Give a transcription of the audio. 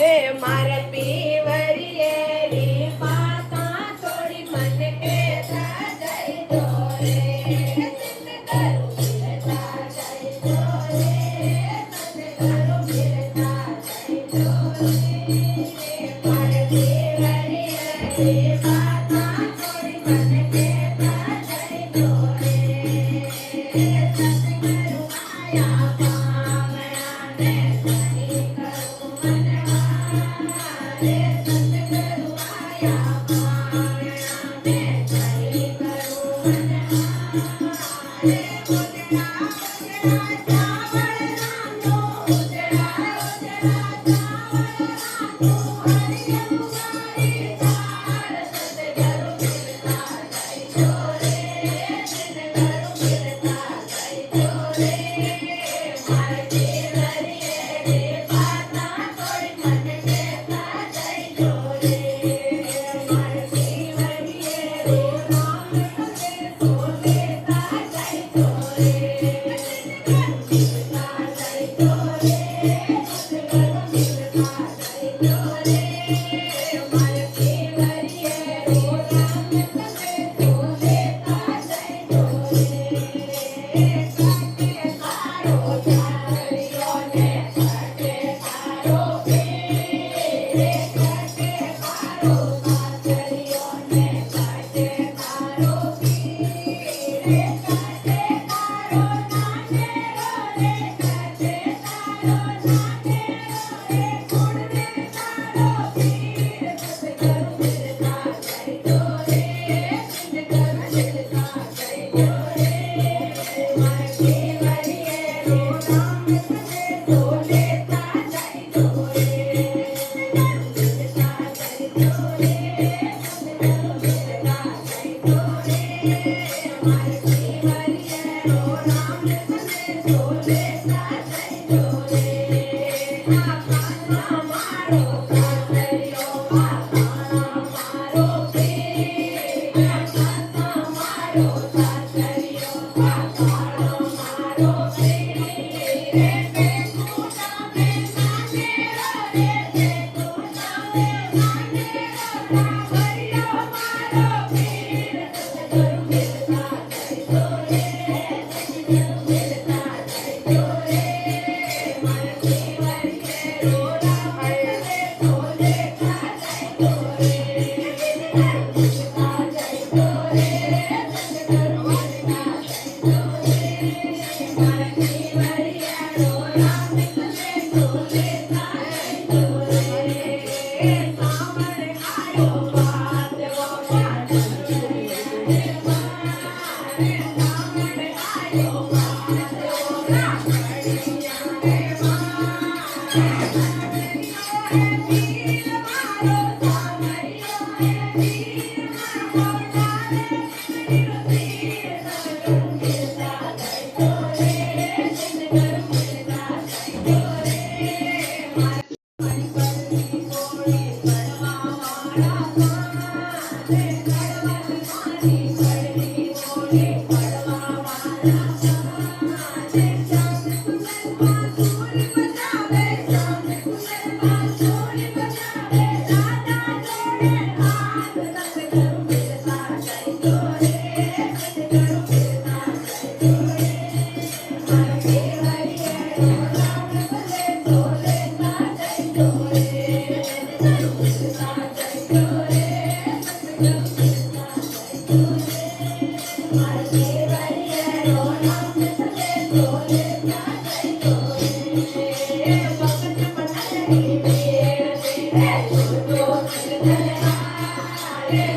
એ મારે પીવરિયેલી પાતા થોડી મને કેતા જઈ દો રે મને કરું મિલતા જઈ દો રે મને કરું મિલતા જઈ દો રે મારે પીવરિયેલી પાતા થોડી મને કેતા જઈ દો રે સતગુરુ આયા પાવણા ને સહી કરું મનવારે સતગુરુ આયા પાવણા ને સહી કરું મનવારે ઉજળા ઉજળા ચાવળ રાંધો ઉજળા ઉજળા ચાવળ રાંધો હરિયમ મારી દાળ સતગુરુ મિલતા જઈ દો રે સતગુરુ મિલતા જઈ દો રે મારે પીવરિયેલી પાતા થોડી મને કેતા જઈ દો રે મારે પીવરિયેલી રામ સંદેશો લેતા જઈ દો રે સતગુરુ મિલતા જઈ દો રે સતગુરુ મિલતા જઈ દો રે મારે પીવરિયેલી રામ સંદેશો લેતા જઈ દો રે કાકે તારો ચાર્યો ને કાકે તારો પીરે કાકે તારો ચાર્યો ને કાકે તારો પીરે કાકે તારો નાનેરો રે કાકે તારો નાનેરો રે કોણ રે તારો પીર સતગુરુ મિલતા જઈ દો રે સતગુરુ મિલતા જઈ દો રે મારે પીવરિયેલી રામ સંદેશો લેતા જઈ દો રે સતગુરુ મિલતા જઈ દો રે સતગુરુ મિલતા જઈ દો રે મારે પીવરિયેલો રામ સંદેશો લેતા જઈ દો રે આ કાના મારો કાતરિયો આ કાના મારો પીર આ કાના મારો કાતરિયો આ કાના મારો પીર રે કુના મે નાનેરો રે કુના મે નાનેરો રાવરિયો મારો પીર સતગુરુ મિલતા જઈ દો રે સતગુરુ મિલતા જઈ દો રે મારે પીવરિયેલો રામ સંદેશો લેતા જઈ દો રે સતગુરુ મિલતા જઈ દો રે સતગુરુ મિલતા જઈ દો રે મારે પીવરિયેલો રામ સંદેશો લેતા જઈ દો રે સાંભળ આયો વાદવો વાદળિયા રે મારે સાંભળ આયો વાદવો વાદળિયા રે મારે સાંભળિયો હે પીર મારો સાંભળિયો હે પીર મારો તારે પીર સતગુરુ મિલતા જઈ દો રે સતગુરુ મિલતા જઈ દો રે મારે પરની કોળી પડવા વાળા સારે કડવા મારી પડની કોળી પડવા વાળા સારે ચાંદ કુંવરમાં સૂર બજાવે ચાંદ કુંવરમાં સૂર બજાવે દાદા જોડે હાથ સતગુરુ મિલતા જઈ દો રે સતગુરુ મિલતા જઈ દો રે મારે પીવરિયેલો રામ સંદેશો લેતા જઈ દો રે સતગુરુ મિલતા જઈ દો રે સતગુરુ મિલતા જઈ દો રે મારે પીવરિયેલો રામ સંદેશો લેતા જઈ